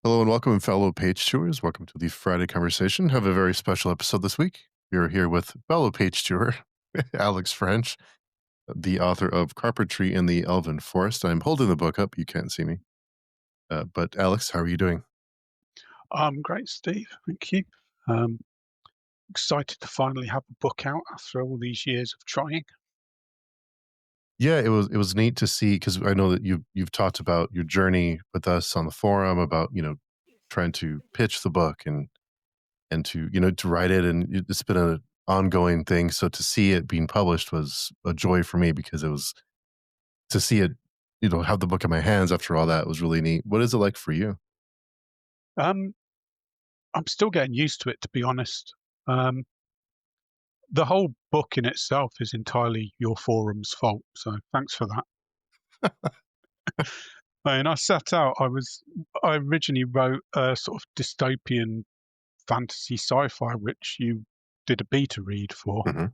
Hello and welcome, fellow page tours. Welcome to the Friday conversation. Have a very special episode this week. We're here with fellow page tour, Alex French, the author of Carpentry in the Elven Forest. I'm holding the book up. You can't see me. But Alex, how are you doing? Great, Steve. Thank you. Um, Excited to finally have a book out after all these years of trying. Yeah, it was neat to see because I know that you've talked about your journey with us on the forum about trying to pitch the book and to write it, and it's been an ongoing thing. So to see it being published was a joy for me because it was to see it, have the book in my hands after all that was really neat. What is it like for you? Um, I'm still getting used to it, to be honest. Um, the whole book in itself is entirely your forum's fault, so thanks for that. I set out. I originally wrote a sort of dystopian fantasy sci-fi, which you did a beta read for, Mhm.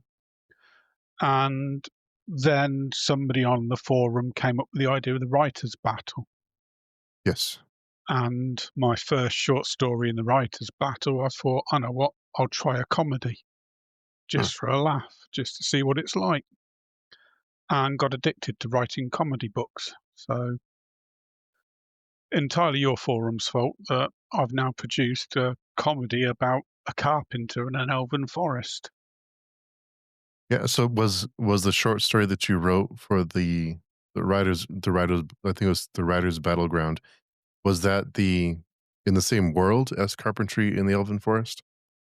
and then somebody on the forum came up with the idea of the writers' battle. Yes. And my first short story in the writers' battle, I thought, I know what, I'll try a comedy Hmm. just for a laugh, just to see what it's like, and got addicted to writing comedy books. So entirely your forum's fault that I've now produced a comedy about a carpenter in an elven forest. Yeah, so was the short story that you wrote for the writers, I think it was the writers battleground, was that the in the same world as Carpentry in the Elven Forest?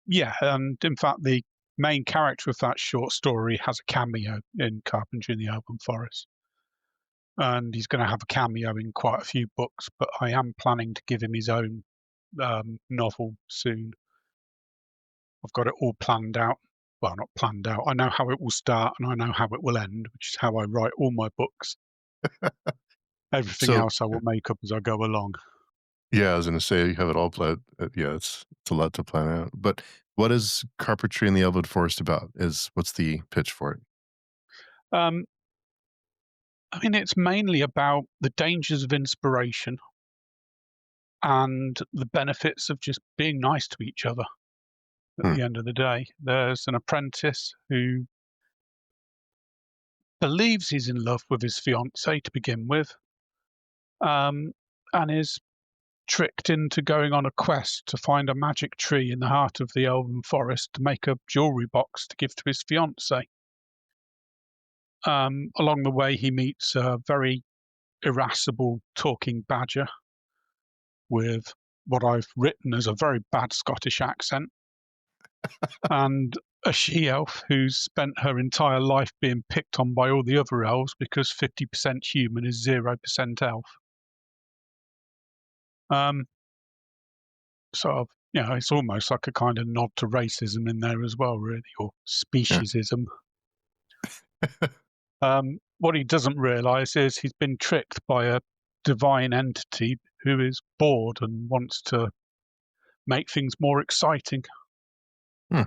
Yeah, and in fact, the main character of that short story has a cameo in Carpentry in the Elven Forest. And he's going to have a cameo in quite a few books, but I am planning to give him his own novel soon. I've got it all planned out. Well, not planned out. I know how it will start and I know how it will end, which is how I write all my books. Everything So else I will make up as I go along. yeah, I was gonna say you have it all planned. Yeah, it's a lot to plan out. But what is Carpentry in the Elven Forest about? What's the pitch for it? Um, it's mainly about the dangers of inspiration and the benefits of just being nice to each other at Hmm. the end of the day. There's an apprentice who believes he's in love with his fiancée to begin with, um, and is tricked into going on a quest to find a magic tree in the heart of the Elven Forest to make a jewelry box to give to his fiancée. Along the way, he meets a very irascible talking badger with what I've written as a very bad Scottish accent, and a she-elf who's spent her entire life being picked on by all the other elves because 50% human is 0% elf. Um, it's almost like a kind of nod to racism in there as well, really, or Yeah. speciesism. What he doesn't realise is he's been tricked by a divine entity who is bored and wants to make things more exciting. Hmm.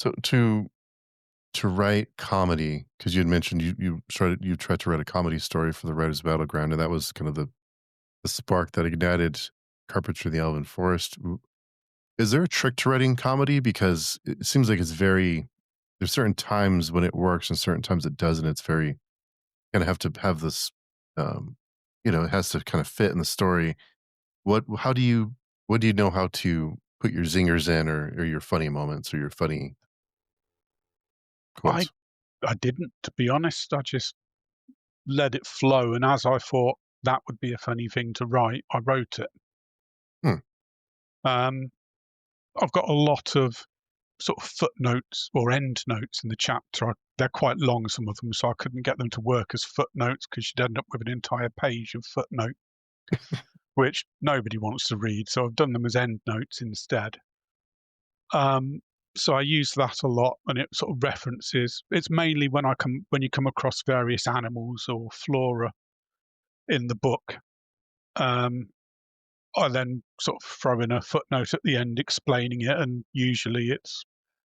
So to write comedy, because you had mentioned you tried to write a comedy story for the Writers Battleground, and that was kind of the spark that ignited Carpentry in the Elven Forest. Is there a trick to writing comedy? Because it seems like it's very there's certain times when it works and certain times it doesn't. It's very kind of have to have this, um, it has to kind of fit in the story. How do you, what do you know how to put your zingers in or your funny moments or your funny I quotes? I didn't, to be honest. I just let it flow, and as I thought that would be a funny thing to write, I wrote it. Hmm. Um, I've got a lot of sort of footnotes or end notes in the chapter. They're quite long, some of them, so I couldn't get them to work as footnotes because you'd end up with an entire page of footnote, which nobody wants to read. So I've done them as end notes instead. Um, so I use that a lot, and it sort of references. It's mainly when you come across various animals or flora in the book. Um, I then sort of throw in a footnote at the end explaining it, and usually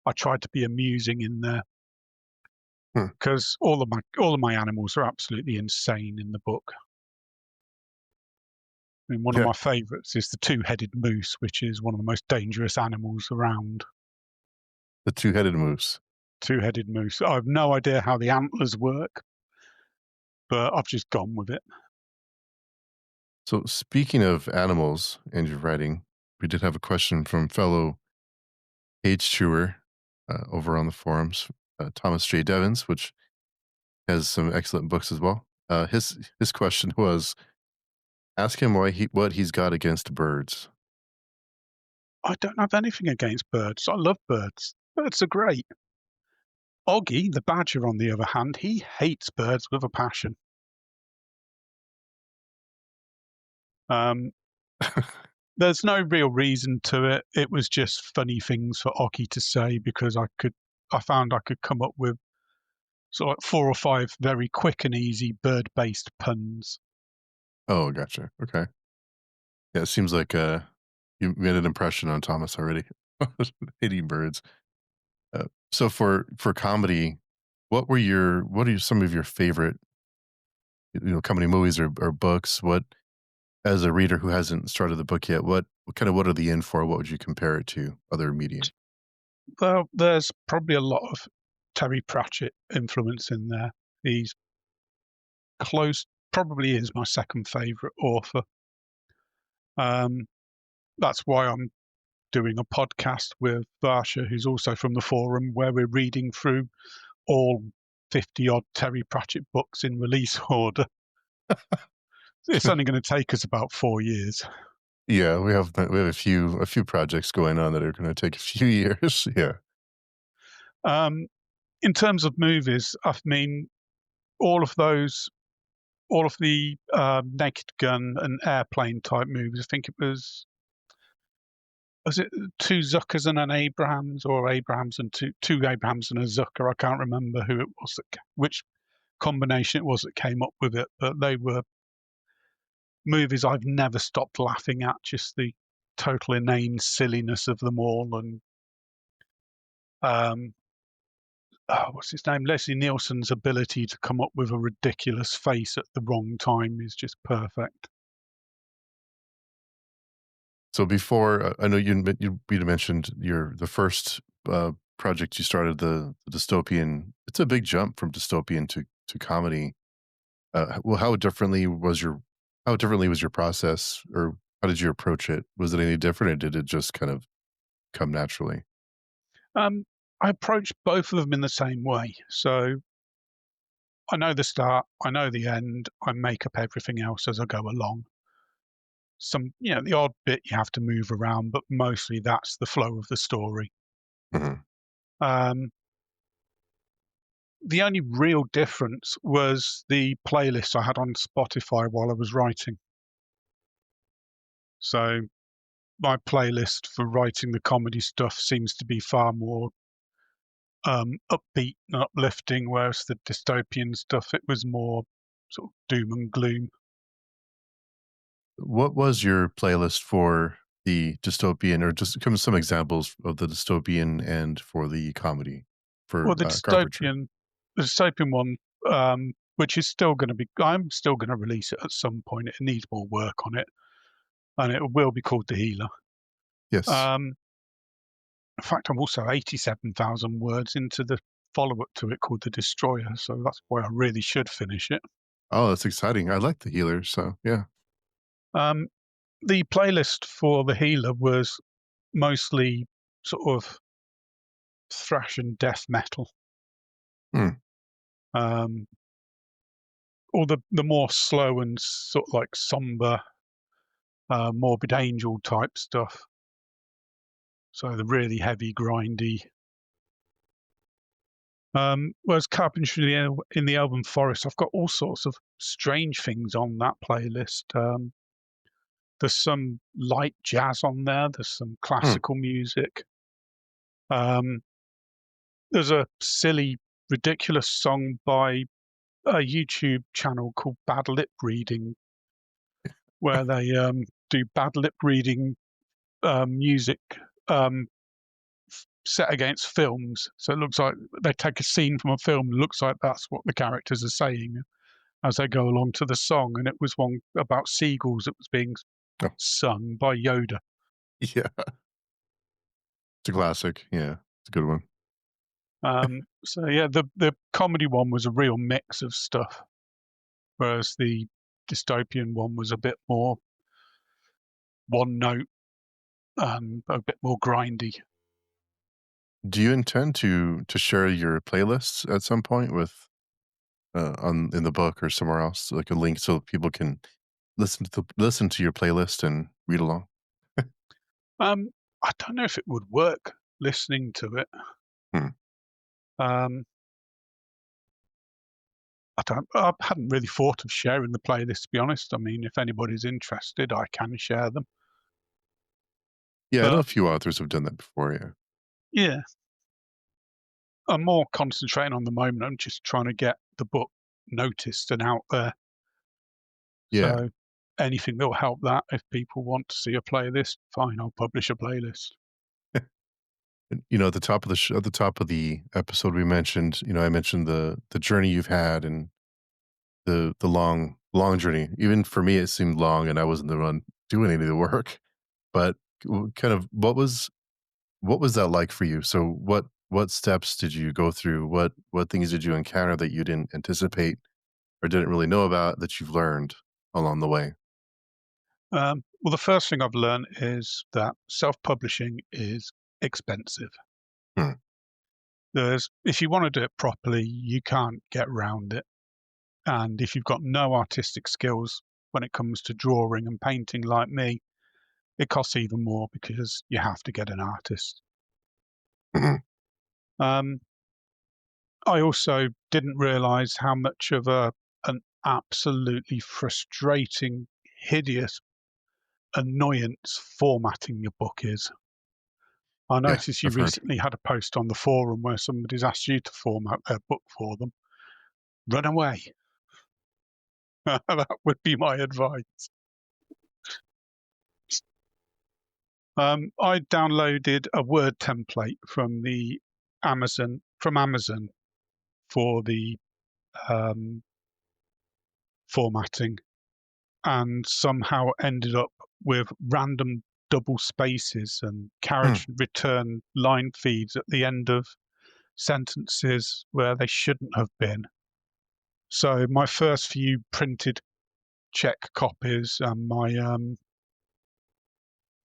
I try to be amusing in there Hmm. because all of my animals are absolutely insane in the book. I mean, one of Yeah, my favourites is the two-headed moose, which is one of the most dangerous animals around. the two-headed moose. Two-headed moose. I have no idea how the antlers work, but I've just gone with it. So speaking of animals and your writing, we did have a question from fellow page chewer over on the forums, Thomas J. Devins, which has some excellent books as well. His question was, ask him what he's got against birds. I don't have anything against birds. I love birds. Birds are great. Oggy, the badger, on the other hand, he hates birds with a passion. Um, there's no real reason to it. It was just funny things for Oggy to say because I found I could come up with sort of like 4 or 5 very quick and easy bird-based puns. Oh, gotcha. Okay. Yeah, it seems like you made an impression on Thomas already. Hating birds. So for comedy, what are some of your favorite comedy movies or books? What, as a reader who hasn't started the book yet, what are the in for? What would you compare it to other media? Well, there's probably a lot of Terry Pratchett influence in there. He's close, probably is my second favourite author. Um, that's why I'm doing a podcast with Varsha, who's also from the forum, where we're reading through all 50 odd Terry Pratchett books in release order. It's only going to take us about 4 years. Yeah, we have a few projects going on that are going to take a few years. Yeah. Um, in terms of movies, I mean, all of those, all of the Naked Gun and Airplane type movies. I think it was it two Zuckers and an Abrahams, or Abrahams and two Abrahams and a Zucker. I can't remember who it was which combination it was that came up with it, but they were movies I've never stopped laughing at. Just the total inane silliness of them all, and um, what's his name? Leslie Nielsen's ability to come up with a ridiculous face at the wrong time is just perfect. So before, I know you mentioned the first project you started, the dystopian. It's a big jump from dystopian to comedy. Well, how differently was your process, or how did you approach it? Was it any different, or did it just kind of come naturally? Um, I approach both of them in the same way. So I know the start, I know the end, I make up everything else as I go along. The odd bit you have to move around, but mostly that's the flow of the story. Mhm. Um, the only real difference was the playlist I had on Spotify while I was writing. So my playlist for writing the comedy stuff seems to be far more upbeat and uplifting, whereas the dystopian stuff, it was more sort of doom and gloom. What was your playlist for the dystopian, or just give me some examples of the dystopian and for the comedy Well, for Carpentry? the dystopian one, which is still going to be, I'm still going to release it at some point. It needs more work on it, and it will be called The Healer. Yes. Um, in fact, I'm also 87,000 words into the follow-up to it called The Destroyer, so that's why I really should finish it. Oh, that's exciting. I like the healer, so yeah. Um, the playlist for The Healer was mostly sort of thrash and death metal. Hmm. Um, or the more slow and sort of like somber, morbid angel type stuff. So the really heavy, grindy. Whereas Carpentry in the Elven Forest, I've got all sorts of strange things on that playlist. There's some light jazz on there. There's some Hmm. classical music. Um, there's a silly, ridiculous song by a YouTube channel called Bad Lip Reading, where they do bad lip reading music um, set against films. So it looks like they take a scene from a film. It looks like that's what the characters are saying as they go along to the song. And it was one about seagulls that was being Oh, sung by Yoda. yeah. It's a classic. Yeah, it's a good one. So yeah, the comedy one was a real mix of stuff, whereas the dystopian one was a bit more one note, a bit more grindy. Do you intend to share your playlists at some point with on in the book or somewhere else, like a link so people can listen to your playlist and read along? Um, I don't know if it would work listening to it. Hmm. Um, I hadn't really thought of sharing the playlist, to be honest. I mean, if anybody's interested, I can share them. Yeah, I know But a few authors have done that before. Yeah, yeah, I'm more concentrating on the moment. I'm just trying to get the book noticed and out there. yeah. So anything that will help that. If people want to see a playlist, fine, I'll publish a playlist. And, at the top of at the top of the episode, we mentioned, I mentioned the journey you've had and the long journey. Even for me, it seemed long, and I wasn't the one doing any of the work. But kind of what was that like for you? So what steps did you go through? What things did you encounter that you didn't anticipate or didn't really know about that you've learned along the way? Well, the first thing I've learned is that self-publishing is expensive. Hmm. If you want to do it properly, you can't get around it. And if you've got no artistic skills when it comes to drawing and painting like me, it costs even more because you have to get an artist. Mhm. Um, I also didn't realize how much of an absolutely frustrating, hideous annoyance formatting your book is. I Yeah, noticed you I've heard. recently had a post on the forum where somebody's asked you to format their book for them. Run away. That would be my advice. I downloaded a Word template from Amazon for the um, formatting, and somehow ended up with random double spaces and Hmm. carriage return line feeds at the end of sentences where they shouldn't have been. So my first few printed check copies and my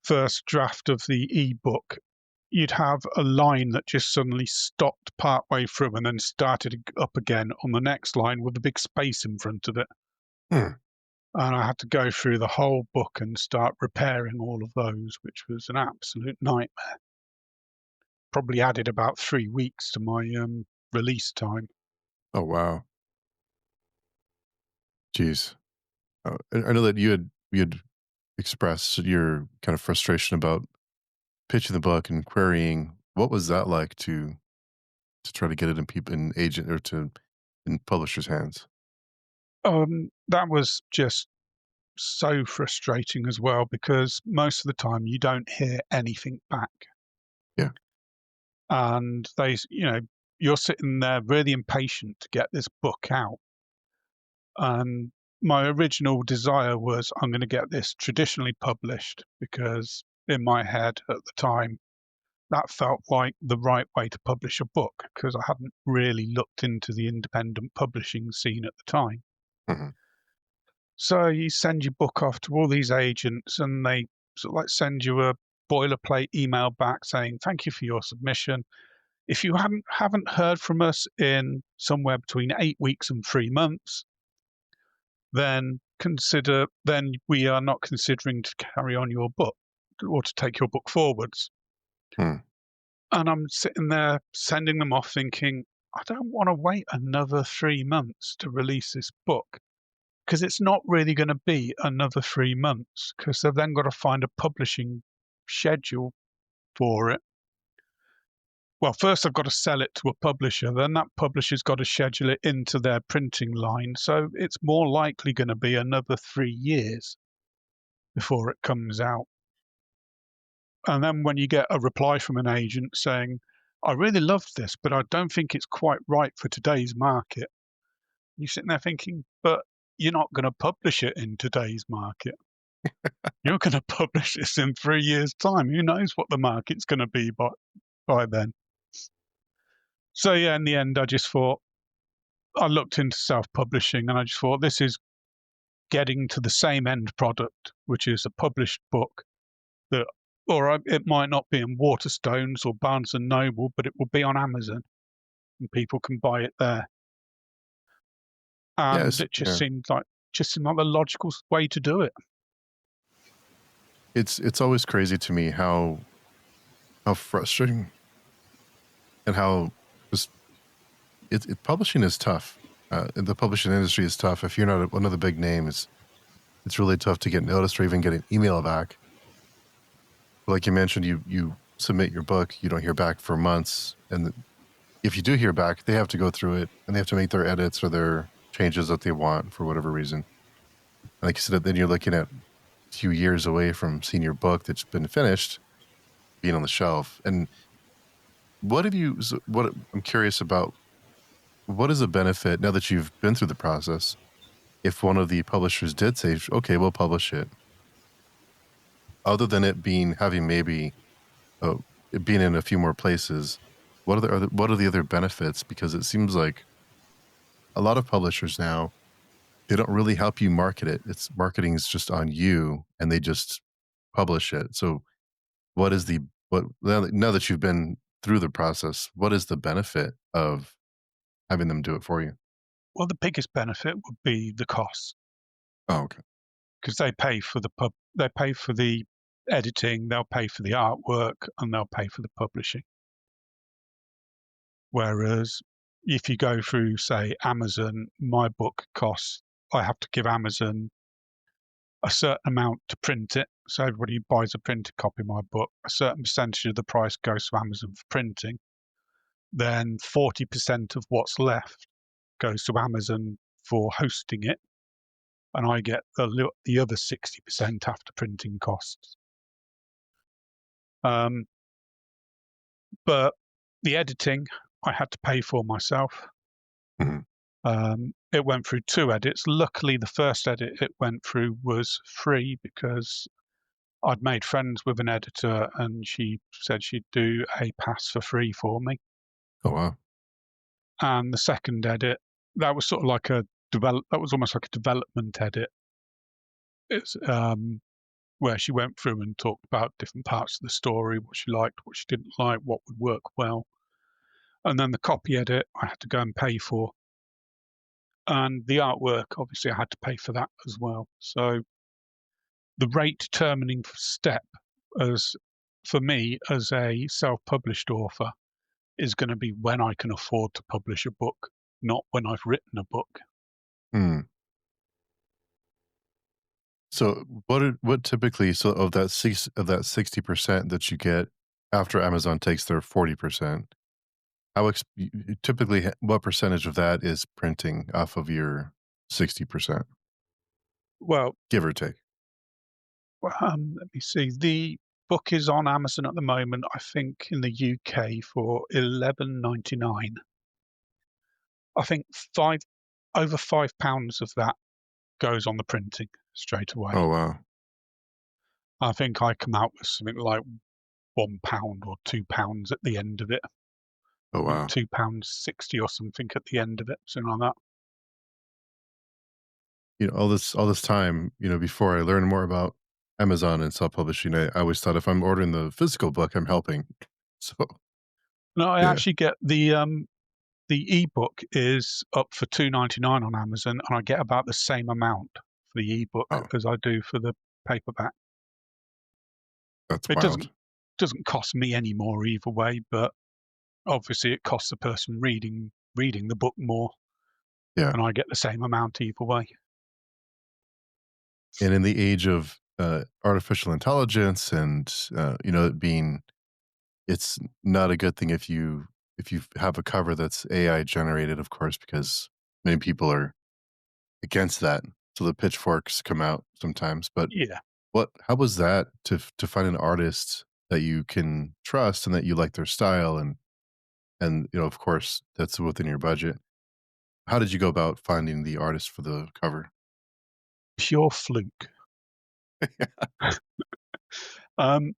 first draft of the ebook, you'd have a line that just suddenly stopped partway through and then started up again on the next line with a big space in front of it. Hmm. And I had to go through the whole book and start repairing all of those, which was an absolute nightmare. Probably added about 3 weeks to my release time. Oh wow. Jeez. I know that you had expressed your kind of frustration about pitching the book and querying. What was that like to try to get it in people in agent or to in publishers' hands? That was just so frustrating as well because most of the time you don't hear anything back. Yeah. And you're sitting there really impatient to get this book out. And my original desire was I'm going to get this traditionally published because in my head at the time, that felt like the right way to publish a book because I hadn't really looked into the independent publishing scene at the time. Mhm. So you send your book off to all these agents and they sort of like send you a boilerplate email back saying, thank you for your submission. If you haven't heard from us in somewhere between 8 weeks and 3 months, then we are not considering to carry on your book or to take your book forwards. Hmm. And I'm sitting there sending them off thinking, I don't want to wait another 3 months to release this book because it's not really going to be another 3 months because they've then got to find a publishing schedule for it. Well, first I've got to sell it to a publisher, then that publisher's got to schedule it into their printing line. So it's more likely going to be another 3 years before it comes out. And then when you get a reply from an agent saying, I really loved this, but I don't think it's quite right for today's market. You're sitting there thinking, but you're not going to publish it in today's market. You're going to publish this in 3 years' time. Who knows what the market's going to be by then? So yeah, in the end, I just thought I looked into self-publishing, and I just thought this is getting to the same end product, which is a published book that, it might not be in Waterstones or Barnes and Noble, but it will be on Amazon, and people can buy it there. And Yes, it yeah. just seemed like the logical way to do it. It's always crazy to me how frustrating and how just publishing is tough. The publishing industry is tough. If you're not one of the big names, it's really tough to get noticed or even get an email back. Like you mentioned, you submit your book, you don't hear back for months, and if you do hear back, they have to go through it and they have to make their edits or their changes that they want for whatever reason. And like you said, then you're looking at a few years away from seeing your book that's been finished being on the shelf. And what I'm curious about, what is the benefit now that you've been through the process? If one of the publishers did say, okay, we'll publish it, other than it being having maybe uh, it being in a few more places, what are the other benefits? Because it seems like a lot of publishers now, they don't really help you market it. It's marketing is just on you, and they just publish it. So, what is the what now that you've been through the process? What is the benefit of having them do it for you? Well, the biggest benefit would be the cost, Oh, okay. because they pay for the editing, they'll pay for the artwork, and they'll pay for the publishing. Whereas if you go through, say, Amazon, my book costs, I have to give Amazon a certain amount to print it. So everybody who buys a printed copy of my book, a certain percentage of the price goes to Amazon for printing. Then 40% of what's left goes to Amazon for hosting it, and I get the other 60% after printing costs. Um, but the editing I had to pay for myself. Mhm. It went through two edits. Luckily, the first edit it went through was free because I'd made friends with an editor and she said she'd do a pass for free for me. Oh wow. And the second edit, that was sort of like that was almost like a development edit. It's where she went through and talked about different parts of the story, what she liked, what she didn't like, what would work well. And then the copy edit I had to go and pay for. And the artwork, obviously, I had to pay for that as well. So the rate determining step, as for me as a self-published author, is going to be when I can afford to publish a book, not when I've written a book. Mm. So what typically of that 60% that you get after Amazon takes their 40%, typically what percentage of that is printing off of your 60%, Well, give or take? let me see. The book is on Amazon at the moment, I think in the UK for 11.99. I think five over £5 of that goes on the printing straight away. Oh wow. I think I come out with something like £1 or £2 at the end of it. Oh I think wow. £2.60 or something at the end of it, something like that. All this time, before I learned more about Amazon and self-publishing, I always thought if I'm ordering the physical book, I'm helping. So, No, I yeah. actually get the ebook is up for 2.99 on Amazon, and I get about the same amount for the ebook Oh, as I do for the paperback. that's It wild. doesn't cost me any more either way, but obviously it costs the person reading the book more, Yeah. and I get the same amount either way. And in the age of, artificial intelligence and, it being it's not a good thing if you have a cover that's AI generated, of course, because many people are against that. So the pitchforks come out sometimes. But Yeah. how was that to find an artist that you can trust and that you like their style and of course that's within your budget. How did you go about finding the artist for the cover? Pure fluke. Um,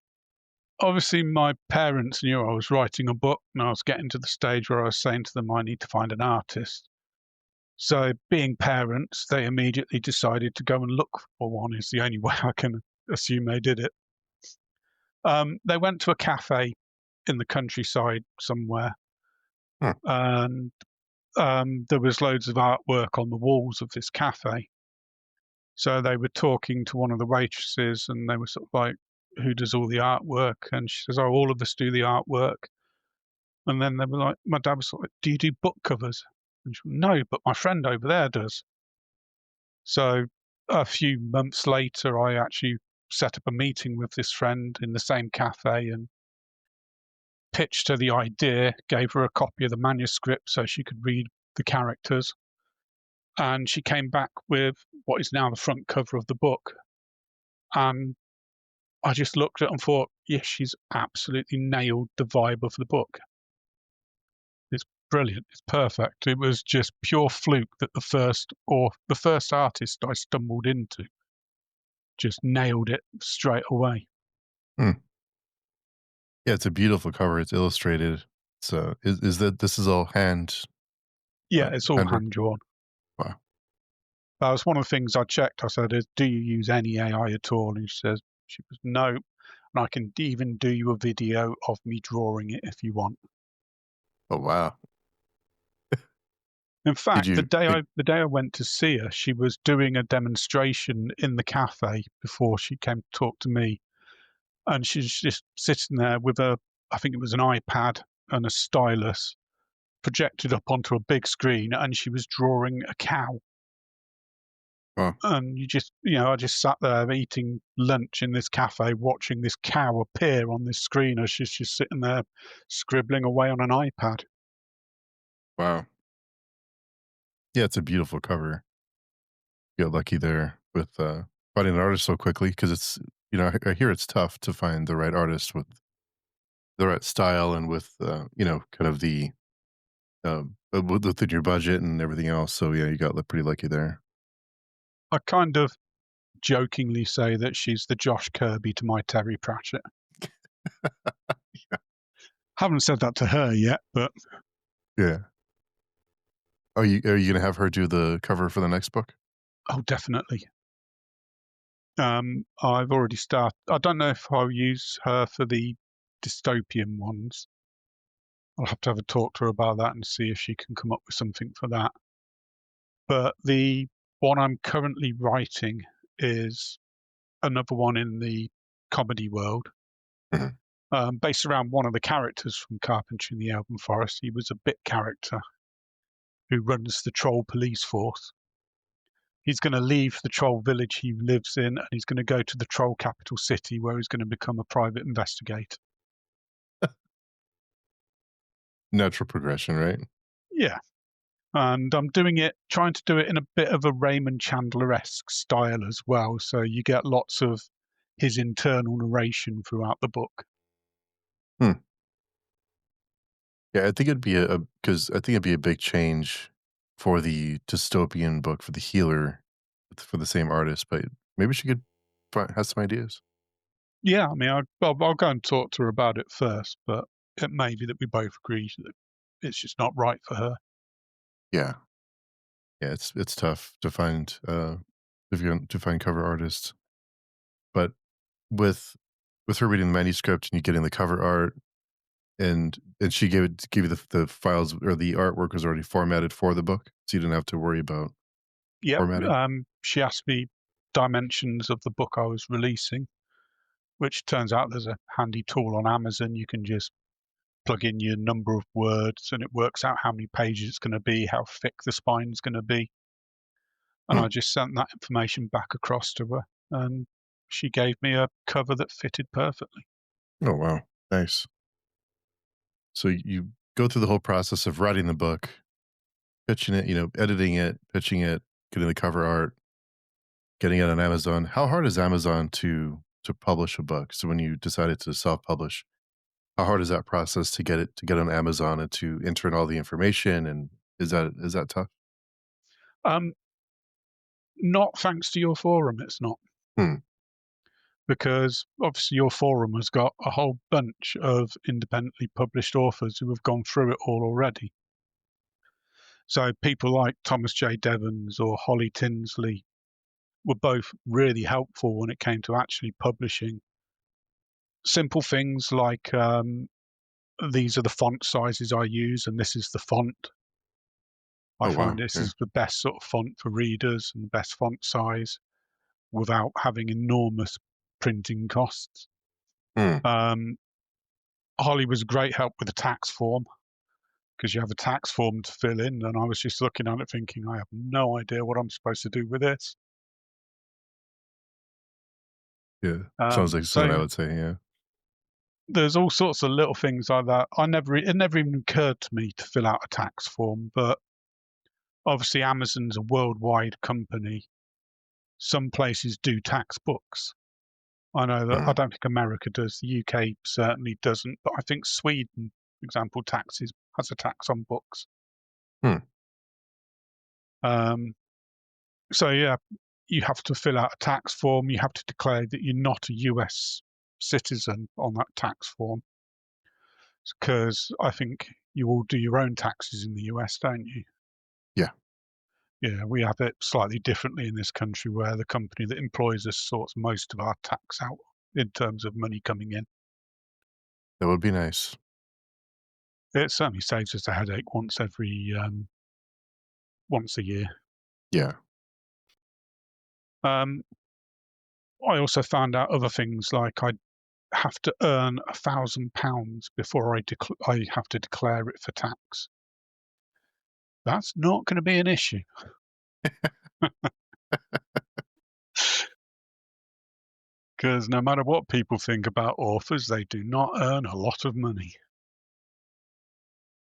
Obviously, my parents knew I was writing a book, and I was getting to the stage where I was saying to them, "I need to find an artist." So, being parents, they immediately decided to go and look for one, is the only way I can assume they did it. They went to a cafe in the countryside somewhere, Huh. and there was loads of artwork on the walls of this cafe. So they were talking to one of the waitresses, and they were sort of like, "Who does all the artwork?" And she says, "Oh, all of us do the artwork." And then they were like, my dad was like, "Do you do book covers?" And she went, "No, but my friend over there does." So a few months later, I actually set up a meeting with this friend in the same cafe and pitched her the idea, gave her a copy of the manuscript so she could read the characters. And she came back with what is now the front cover of the book. And I just looked at it and thought, yes, she's absolutely nailed the vibe of the book. It's brilliant. It's perfect. It was just pure fluke that the first artist I stumbled into just nailed it straight away. Hmm. Yeah, it's a beautiful cover. It's illustrated. So is that this is all Yeah, it's all handwork? hand drawn. Wow. That was one of the things I checked. I said, "Do you use any AI at all?" And she goes, "No, and I can even do you a video of me drawing it if you want." Oh wow. In Did fact, the you day like I the day I went to see her, she was doing a demonstration in the cafe before she came to talk to me, and she's just sitting there with I think it was an iPad and a stylus projected up onto a big screen, and she was drawing a cow. oh And I just sat there eating lunch in this cafe, watching this cow appear on this screen as she's just sitting there scribbling away on an iPad. wow. Yeah, it's a beautiful cover. You got lucky there with finding an artist so quickly because it's I hear it's tough to find the right artist with the right style and with kind of the within your budget and everything else. So yeah, you got pretty lucky there. I kind of jokingly say that she's the Josh Kirby to my Terry Pratchett. Haven't said that to her yet, but Yeah. Are you gonna have her do the cover for the next book? oh, definitely. I've already started. I don't know if I'll use her for the dystopian ones. I'll have to have a talk to her about that and see if she can come up with something for that. But the one I'm currently writing is another one in the comedy world, Mhm. based around one of the characters from Carpentry in the Elven Forest. He was a bit character who runs the troll police force. He's going to leave the troll village he lives in, and he's going to go to the troll capital city where he's going to become a private investigator. Natural progression, right? Yeah. And I'm trying to do it in a bit of a Raymond Chandler-esque style as well. So you get lots of his internal narration throughout the book. Hmm. Yeah, I think it'd be because I think it'd be a big change for the dystopian book for the healer for the same artist, but maybe she could has some ideas. Yeah, I mean, I'll go and talk to her about it first, but it may be that we both agree that it's just not right for her. Yeah, yeah, it's tough to find if you're to find cover artists, but with her reading the manuscript and you getting the cover art and she gave you the files or the artwork was already formatted for the book, so you didn't have to worry about Yep, formatting. she asked me dimensions of the book I was releasing, which turns out there's a handy tool on Amazon. You can just plug in your number of words and it works out how many pages it's going to be, how thick the spine's going to be. And Hmm. I just sent that information back across to her, and she gave me a cover that fitted perfectly. Oh wow, nice. So you go through the whole process of writing the book, pitching it, editing it, pitching it, getting the cover art, getting it on Amazon. How hard is Amazon to publish a book? So when you decided to self-publish, how hard is that process to get on Amazon and to enter in all the information? And is that tough? Um, Not thanks to your forum, it's not. Hmm. because obviously your forum has got a whole bunch of independently published authors who have gone through it all already. So people like Thomas J. Devons or Holly Tinsley were both really helpful when it came to actually publishing simple things like these are the font sizes I use, and this is the font. I Oh, find wow. this Yeah. is the best sort of font for readers and the best font size without having enormous printing costs. Hmm. Um, Holly was a great help with the tax form because you have a tax form to fill in, and I was just looking at it thinking, I have no idea what I'm supposed to do with this. Yeah. Sounds like something I So would say, yeah. there's all sorts of little things like that. It never even occurred to me to fill out a tax form, but obviously Amazon's a worldwide company. Some places do tax books. I know that I Mhm. don't think America does. The UK certainly doesn't, but I think Sweden, for example, taxes has a tax on books. Hmm. Um, so yeah, you have to fill out a tax form. You have to declare that you're not a US citizen on that tax form, because I think you all do your own taxes in the US, don't you? Yeah. Yeah, we have it slightly differently in this country, where the company that employs us sorts most of our tax out in terms of money coming in. That would be nice. It certainly saves us a headache once a year. Yeah. Um, I also found out other things like I have to earn £1,000 before I have to declare it for tax. That's not going to be an issue because no matter what people think about authors, they do not earn a lot of money.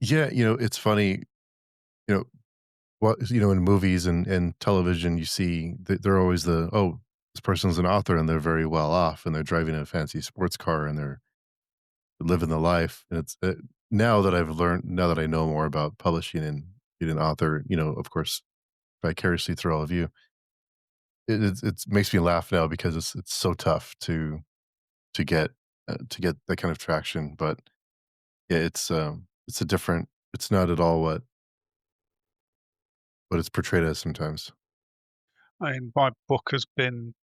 Yeah, it's funny, you know, in movies and television, you see that they're always "Oh, this person's an author, and they're very well off, and they're driving a fancy sports car, and they're living the life," and now that I know more about publishing and being an author, of course, vicariously through all of you, it makes me laugh now because it's so tough to get that kind of traction, but yeah, it's a different it's not at all what it's portrayed as sometimes. And my book has been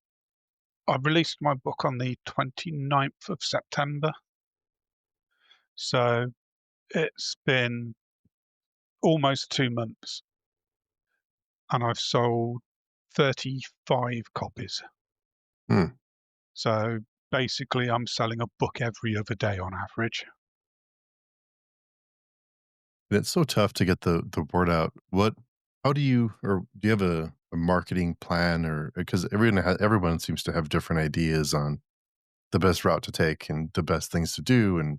I released my book on the 29th of September. So it's been almost 2 months and I've sold 35 copies. Hmm, So basically, I'm selling a book every other day on average. and it's so tough to get the word out. How do you or do you have a marketing plan, or because everyone seems to have different ideas on the best route to take and the best things to do, and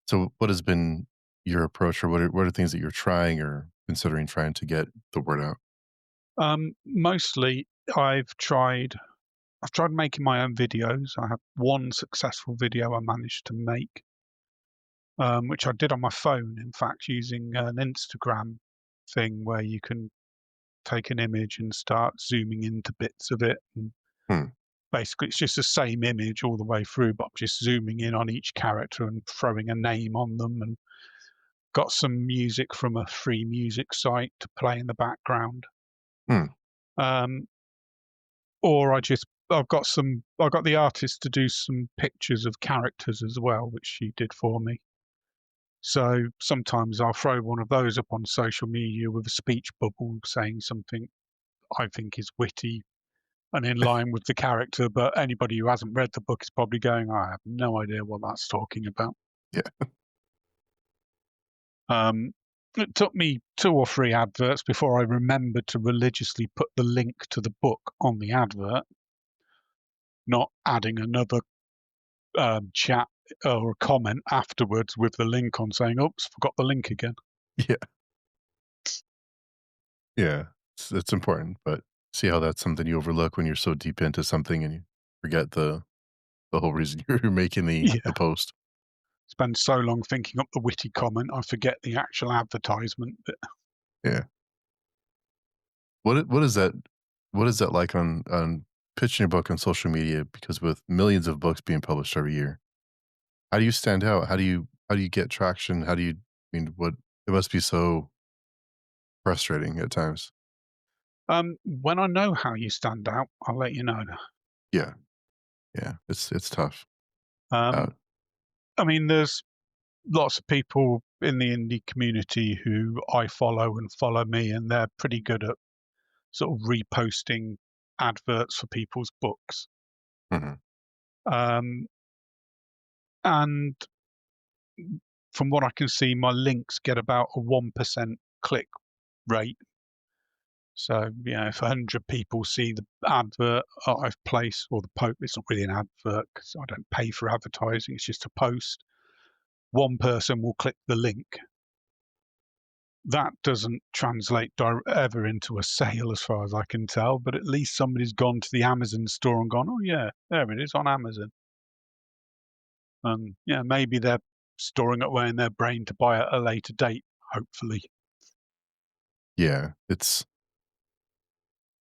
so what has been your approach, or what are things that you're trying or considering trying to get the word out? Mostly, I've tried making my own videos. I have one successful video I managed to make, which I did on my phone, in fact, using an Instagram thing where you can take an image and start zooming into bits of it. And Hmm, basically, it's just the same image all the way through, but I'm just zooming in on each character and throwing a name on them, and got some music from a free music site to play in the background. hmm, Um, or I got the artist to do some pictures of characters as well, which she did for me. So sometimes I'll throw one of those up on social media with a speech bubble saying something I think is witty and in line with the character, but anybody who hasn't read the book is probably going, I have no idea what that's talking about. yeah, Um, it took me 2 or 3 adverts before I remembered to religiously put the link to the book on the advert, not adding another chat or a comment afterwards with the link on saying, oops, forgot the link again. yeah, yeah. It's important, but see how that's something you overlook when you're so deep into something and you forget the whole reason you're making the Yeah. post. Spend so long thinking up the witty comment, I forget the actual advertisement bit. Yeah. What is that like on pitching your book on social media because with millions of books being published every year, how do you stand out? How do you get traction? How do you I mean, what it must be so frustrating at times. When I know how you stand out, I'll let you know. Yeah, yeah, it's tough. Uh, Um, I mean, there's lots of people in the indie community who I follow and follow me, and they're pretty good at sort of reposting adverts for people's books. mhm. Um, and from what I can see, my links get about a 1% click rate. So, if 100 people see the advert I've placed, or the post, it's not really an advert because I don't pay for advertising, it's just a post. One person will click the link. That doesn't translate ever into a sale as far as I can tell, but at least somebody's gone to the Amazon store and gone, "Oh, yeah, there it is on Amazon." Yeah, maybe they're storing it away in their brain to buy at a later date, hopefully. Yeah, it's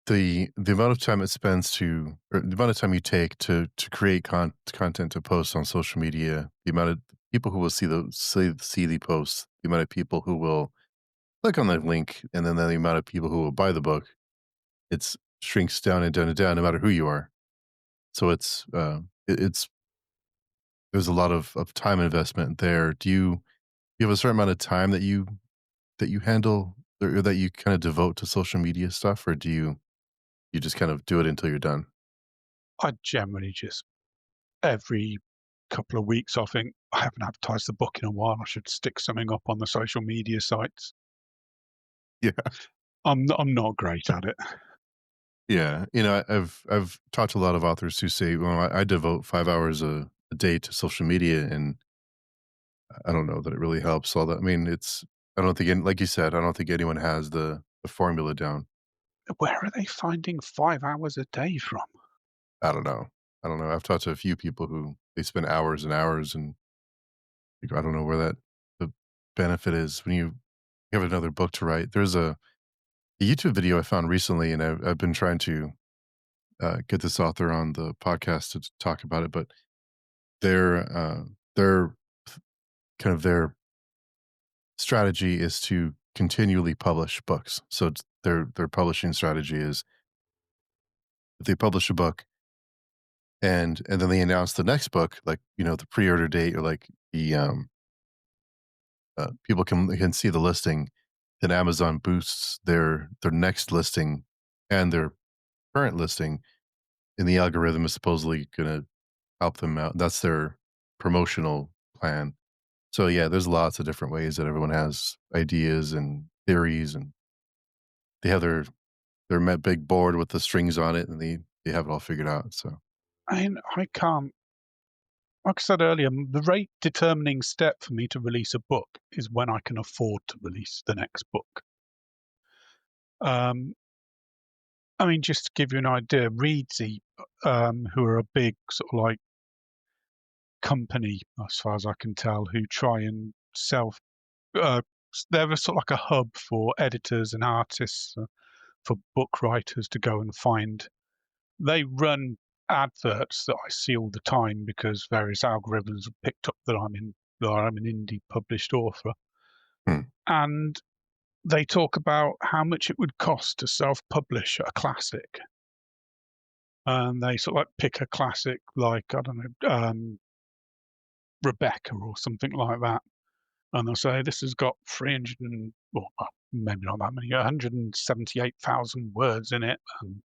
the amount of time it spends to or the amount of time you take to create content to post on social media, the amount of people who will see the posts, the amount of people who will click on that link, and then the amount of people who will buy the book, it's shrinks down and down and down no matter who you are. So it's there's a lot of time investment there. Do you have a certain amount of time that you handle or that you kind of devote to social media stuff, or do you just kind of do it until you're done? I generally just every couple of weeks, I think, "I haven't advertised the book in a while, I should stick something up on the social media sites." Yeah. I'm not great at it. Yeah. I've talked to a lot of authors who say, well, I devote 5 hours a day to social media, and I don't know that it really helps all that. I mean, I don't think, like you said, I don't think anyone has the formula down. Where are they finding 5 hours a day from? I don't know. I don't know. I've talked to a few people who they spend hours and hours, and I don't know where the benefit is when you have another book to write. There's a YouTube video I found recently, and I've been trying to get this author on the podcast to talk about it, but their their strategy is to continually publish books. So their publishing strategy is if they publish a book and then they announce the next book, like the pre-order date or like the people can see the listing, then Amazon boosts their next listing and their current listing, and the algorithm is supposedly going to help them out. That's their promotional plan. So yeah, there's lots of different ways that everyone has ideas and theories, and they have their big board with the strings on it, and they have it all figured out. So I mean, I can't like I said earlier, the rate determining step for me to release a book is when I can afford to release the next book. Um, I mean, just to give you an idea, Reedsy, who are a big sort of like company, as far as I can tell, who try and sell, uh, they're a sort of like a hub for editors and artists, for book writers to go and find. They run adverts that I see all the time because various algorithms have picked up that I'm an indie published author, hmm, and they talk about how much it would cost to self-publish a classic. And they sort of like pick a classic like, I don't know, Rebecca or something like that. And they'll say, this has got 300 and, well, maybe not that many, 178,000 words in it. And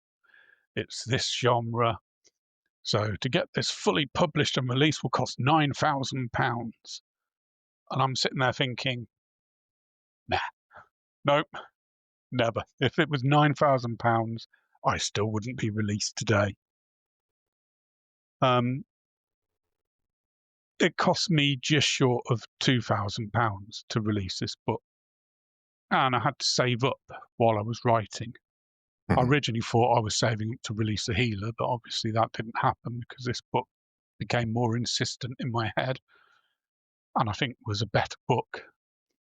it's this genre. So to get this fully published and released will cost £9,000. And I'm sitting there thinking, nah, nope, never. If it was £9,000, I still wouldn't be released today. Um, it cost me just short of £2,000 to release this book, and I had to save up while I was writing. I mhm, originally thought I was saving up to release The Healer, but obviously that didn't happen because this book became more insistent in my head, and I think was a better book.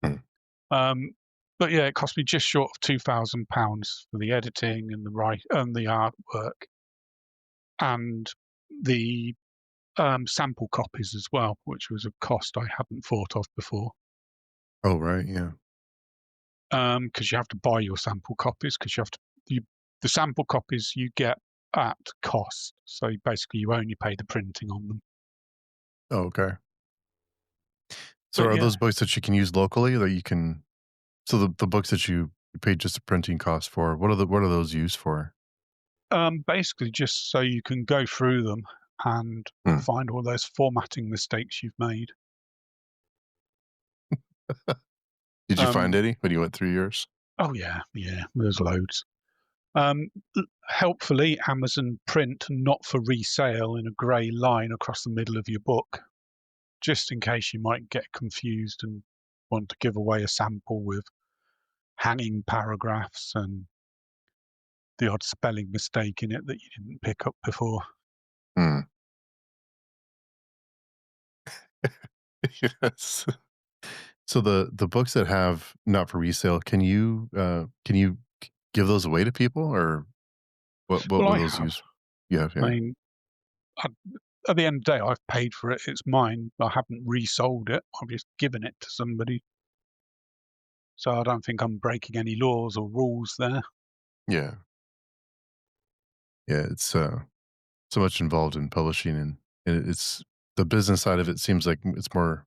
mhm. Um, but yeah, it cost me just short of £2,000 for the editing and the artwork. and the sample copies as well, which was a cost I hadn't thought of before. Oh, right, yeah. Because you have to buy your sample copies, because the sample copies you get at cost. So basically, you only pay the printing on them. Oh, okay. So But are yeah, those books that you can use locally that you can so the books that you paid just a printing cost for, what are those used for? basically just so you can go through them and Hmm. find all those formatting mistakes you've made. Did you find Um, any when you went through yours? oh yeah, there's loads. Um, Helpfully, Amazon print not for resale in a grey line across the middle of your book, just in case you might get confused and want to give away a sample with hanging paragraphs and the odd spelling mistake in it that you didn't pick up before. Hmm. Yes. So the books that have not for resale, can you give those away to people, or what Well, were I those have. used? You have, I yeah. mean, I, at the end of the day, I've paid for it. It's mine. I haven't resold it. I've just given it to somebody. So I don't think I'm breaking any laws or rules there. Yeah. Yeah, it's, so much involved in publishing, and it's the business side of it seems like it's more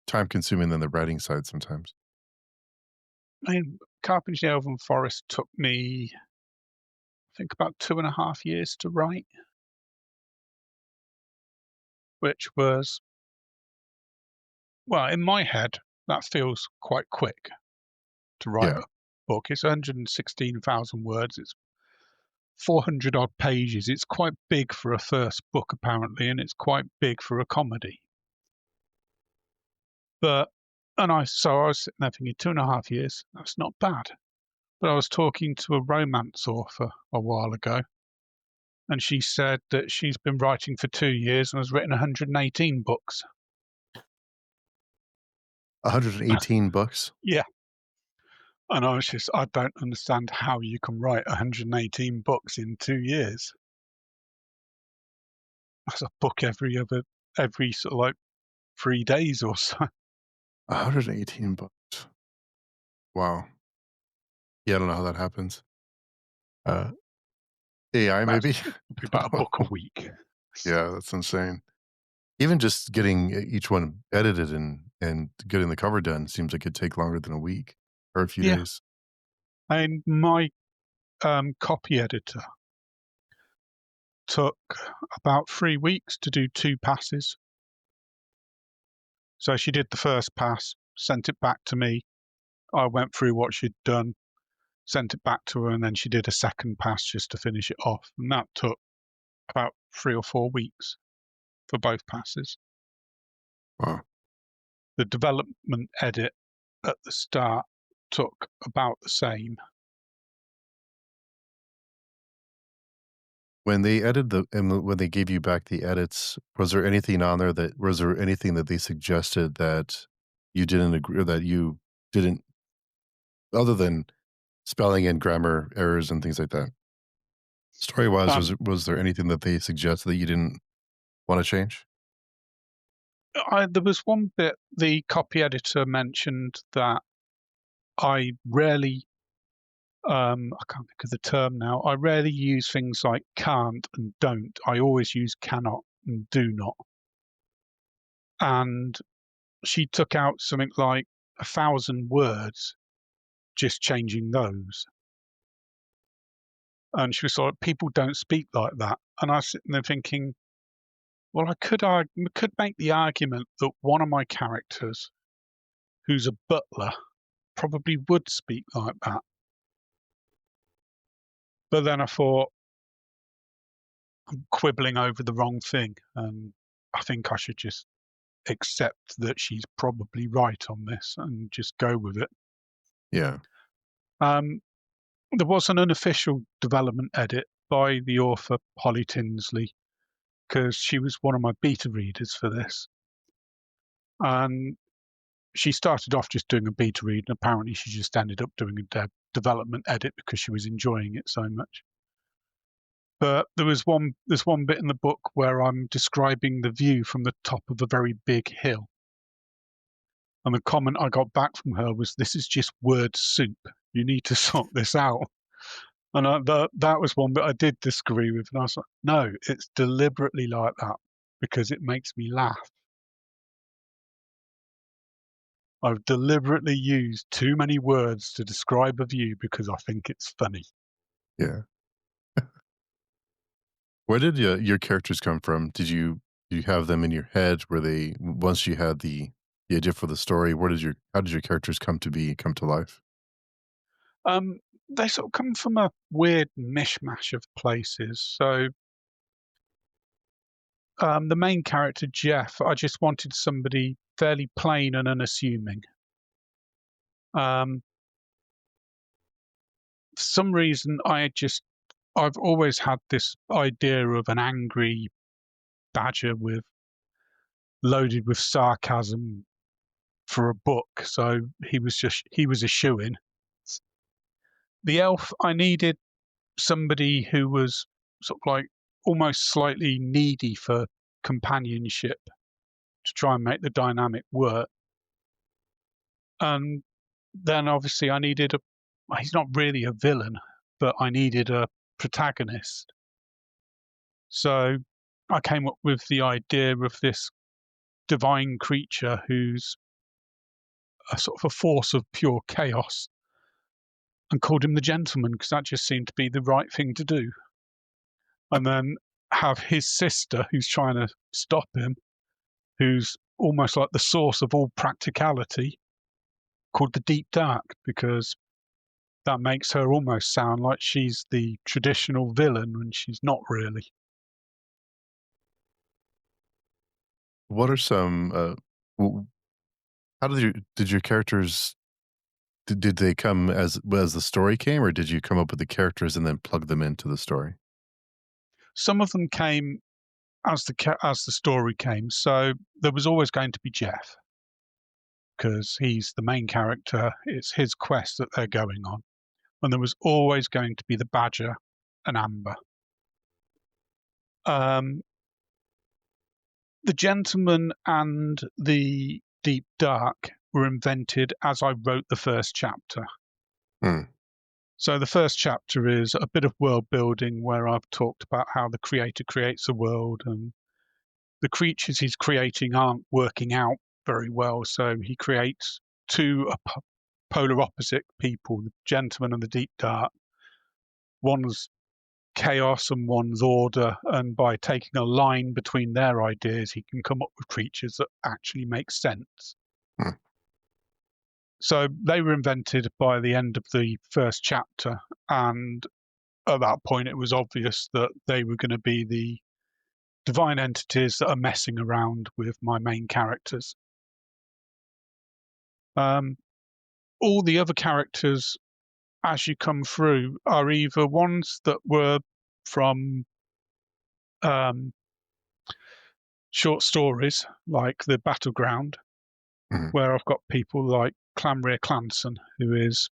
time consuming than the writing side sometimes. I mean, Carpentry Elven Forest took me, I think, about 2.5 years to write, which was, well, in my head, that feels quite quick to write Yeah. a book. It's 116,000 words. It's 400 odd pages. It's quite big for a first book, apparently, and it's quite big for a comedy. But, so I was sitting there thinking, 2.5 years, that's not bad. But I was talking to a romance author a while ago, and she said that she's been writing for 2 years and has written 118 books. 118 books? Yeah. And I don't understand how you can write 118 books in 2 years. That's a book every sort of like 3 days or so. 118 books. Wow. Yeah, I don't know how that happens. Uh, AI That's maybe? probably I about a don't book a know. week. Yeah, that's insane. Even just getting each one edited and getting the cover done seems like it'd take longer than a week or a few Yeah. days. And my copy editor took about 3 weeks to do two passes. So she did the first pass, sent it back to me. I went through what she'd done, sent it back to her, and then she did a second pass just to finish it off. And that took about 3 or 4 weeks for both passes. Wow. The development edit at the start took about the same. When they edited when they gave you back the edits, was there anything that they suggested that you didn't agree or that you didn't, other than spelling and grammar errors and things like that? Story-wise, Um, was there anything that they suggested that you didn't wanna change? there was one bit the copy editor mentioned that I rarely, I can't think of the term now. I rarely use things like can't and don't. I always use cannot and do not. And she took out something like 1,000 words, just changing those. And she was like, people don't speak like that. And I was sitting there thinking, well, I could make the argument that one of my characters, who's a butler, probably would speak like that. But then I thought, I'm quibbling over the wrong thing. And I think I should just accept that she's probably right on this and just go with it. Yeah. Um, there was an unofficial development edit by the author Holly Tinsley because she was one of my beta readers for this. And she started off just doing a beta read, and apparently she just ended up doing a development edit because she was enjoying it so much. But there's one bit in the book where I'm describing the view from the top of a very big hill. And the comment I got back from her was, "This is just word soup. You need to sort this out." And that was one bit I did disagree with. And I was like, no, it's deliberately like that because it makes me laugh. I've deliberately used too many words to describe a view because I think it's funny. Yeah. Where did your characters come from? Did you have them in your head? Were they once you had the idea for the story? How did your characters come to be, come to life? Um, they sort of come from a weird mishmash of places. So the main character, Jeff, I just wanted somebody fairly plain and unassuming. Um, for some reason, I've always had this idea of an angry badger with loaded with sarcasm for a book, so he was a shoe-in. The elf, I needed somebody who was sort of like almost slightly needy for companionship to try and make the dynamic work. And then obviously I needed he's not really a villain, but I needed a protagonist. So I came up with the idea of this divine creature who's a sort of a force of pure chaos and called him the gentleman because that just seemed to be the right thing to do. And then have his sister who's trying to stop him, who's almost like the source of all practicality, called the Deep Dark, because that makes her almost sound like she's the traditional villain when she's not really. What are some w- how did your characters did they come as the story came, or did you come up with the characters and then plug them into the story? Some of them came as the story came. So there was always going to be Jeff because he's the main character. It's his quest that they're going on, and there was always going to be the Badger and Amber. Um, the Gentleman and the Deep Dark were invented as I wrote the first chapter. Hmm. So the first chapter is a bit of world building where I've talked about how the creator creates a world and the creatures he's creating aren't working out very well. So he creates two polar opposite people, the gentleman and the deep dark. One's chaos and one's order. And by taking a line between their ideas, he can come up with creatures that actually make sense. Hmm. So they were invented by the end of the first chapter. And at that point, it was obvious that they were going to be the divine entities that are messing around with my main characters. Um, all the other characters, as you come through, are either ones that were from um, short stories, like The Battleground, Mhm. where I've got people like Clanrier Clanson, he's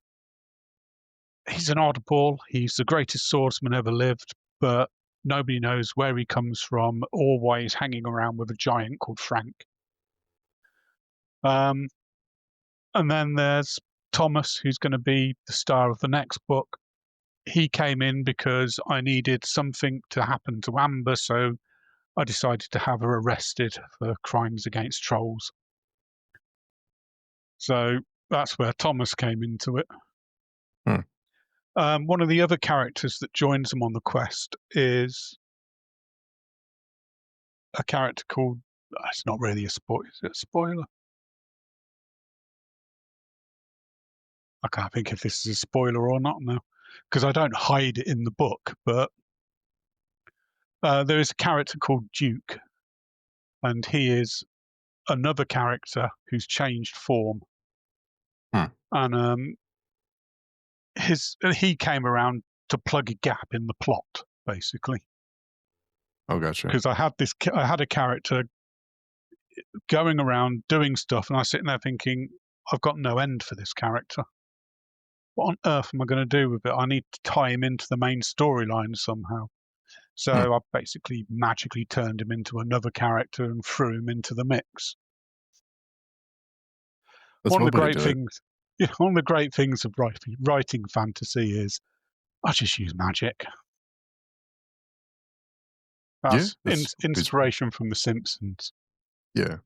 an oddball. He's the greatest swordsman ever lived, but nobody knows where he comes from or why he's hanging around with a giant called Frank. Um, and then there's Thomas, who's going to be the star of the next book. He came in because I needed something to happen to Amber, so I decided to have her arrested for crimes against trolls. So that's where Thomas came into it. Hmm. One of the other characters that joins them on the quest is a character called, it's not really a spoiler, is it a spoiler? I can't think if this is a spoiler or not now, because I don't hide it in the book, but there is a character called Duke, and he is another character who's changed form. Hmm. And he came around to plug a gap in the plot, basically. Oh, gotcha. Because I had a character going around doing stuff, and I was sitting there thinking, I've got no end for this character. What on earth am I going to do with it? I need to tie him into the main storyline somehow. Hmm, So I basically magically turned him into another character and threw him into the mix. that's One of one the way to great do it. things, yeah, one of the great things of writing fantasy is I just use magic. Yeah, That's that's always inspiration from The Simpsons. yeah.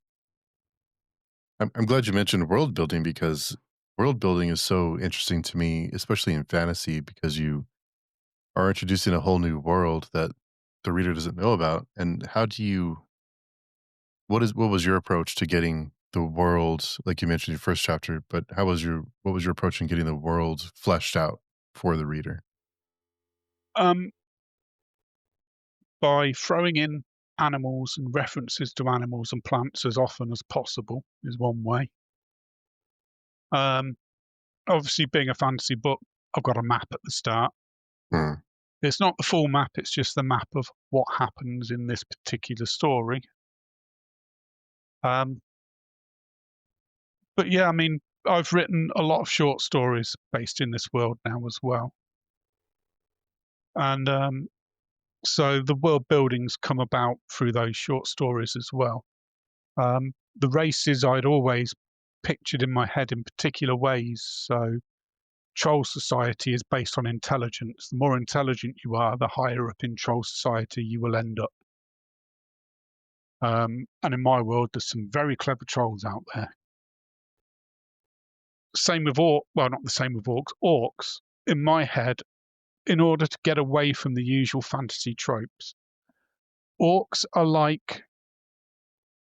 I'm glad you mentioned world building because world building is so interesting to me, especially in fantasy, because you are introducing a whole new world that the reader doesn't know about. And how do you what was your approach to getting the world, like you mentioned your first chapter, but what was your approach in getting the world fleshed out for the reader? Um, by throwing in animals and references to animals and plants as often as possible is one way. Um, Obviously, being a fantasy book, I've got a map at the start. Hmm, It's not the full map, it's just the map of what happens in this particular story. Um, but yeah, I mean, I've written a lot of short stories based in this world now as well. And so the world buildings come about through those short stories as well. The races I'd always pictured in my head in particular ways. So troll society is based on intelligence. The more intelligent you are, the higher up in troll society you will end up. And in my world, there's some very clever trolls out there. Same with well, not the same with orcs. Orcs, in my head, in order to get away from the usual fantasy tropes, orcs are like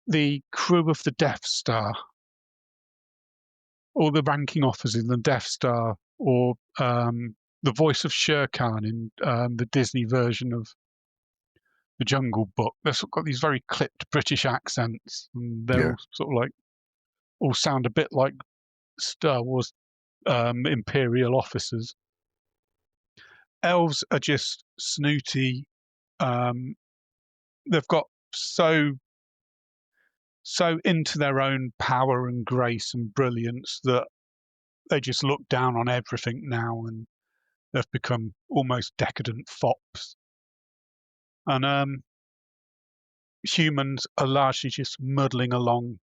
the crew of the Death Star, or the ranking officers in the Death Star, or the voice of Shere Khan in the Disney version of the Jungle Book. They've sort of got these very clipped British accents, and they're yeah. all sort of like all sound a bit like Star Wars Imperial officers. Elves are just snooty. Um, they've got so into their own power and grace and brilliance that they just look down on everything now, and they've become almost decadent fops. And humans are largely just muddling along,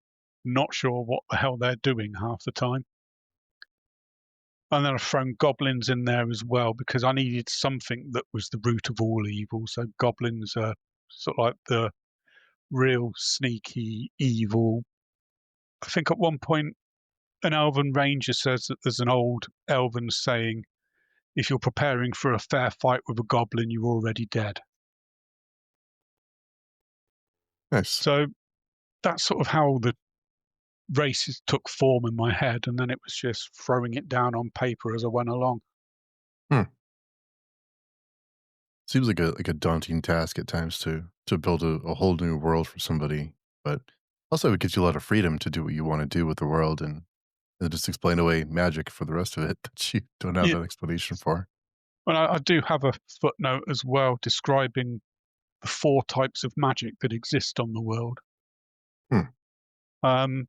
not sure what the hell they're doing half the time. And then I've thrown goblins in there as well because I needed something that was the root of all evil. So goblins are sort of like the real sneaky evil. I think at one point an elven ranger says that there's an old elven saying, if you're preparing for a fair fight with a goblin, you're already dead. Nice. So that's sort of how the races took form in my head, and then it was just throwing it down on paper as I went along. Hmm. Seems like a daunting task at times to build a whole new world for somebody, but also it gives you a lot of freedom to do what you want to do with the world and just explain away magic for the rest of it that you don't have Yeah, an explanation for. and I do have a footnote as well describing the four types of magic that exist on the world. Hmm. Um,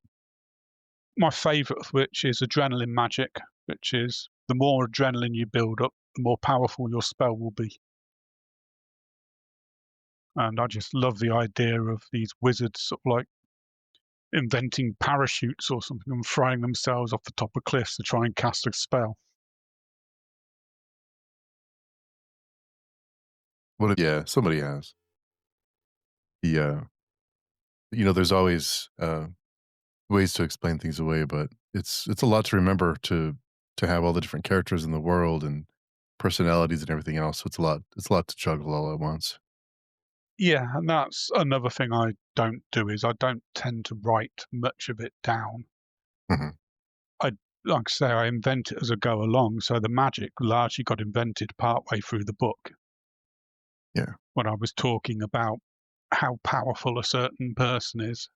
my favourite of which is adrenaline magic, which is the more adrenaline you build up, the more powerful your spell will be. And I just love the idea of these wizards sort of like inventing parachutes or something and throwing themselves off the top of cliffs to try and cast a spell. What if yeah, somebody has. Yeah. There's always ways to explain things away, but it's a lot to remember to have all the different characters in the world and personalities and everything else. So it's a lot to juggle all at once. Yeah, and that's another thing I don't do is I don't tend to write much of it down. Mhm. I like I say, I invent it as I go along. So the magic largely got invented partway through the book Yeah. when I was talking about how powerful a certain person is.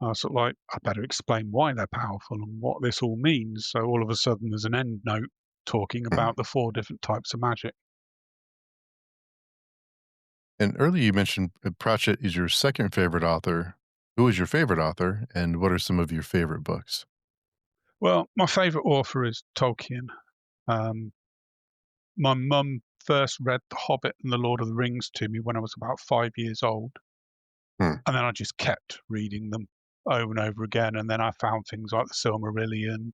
I was sort of like, I better explain why they're powerful and what this all means. So all of a sudden, there's an end note talking Mhm. about the four different types of magic. And earlier you mentioned Pratchett is your second favorite author. Who is your favorite author, and what are some of your favorite books? Well, my favorite author is Tolkien. Um, My mum first read The Hobbit and The Lord of the Rings to me when I was about 5 years old, Hmm. and then I just kept reading them over and over again, and then I found things like the Silmarillion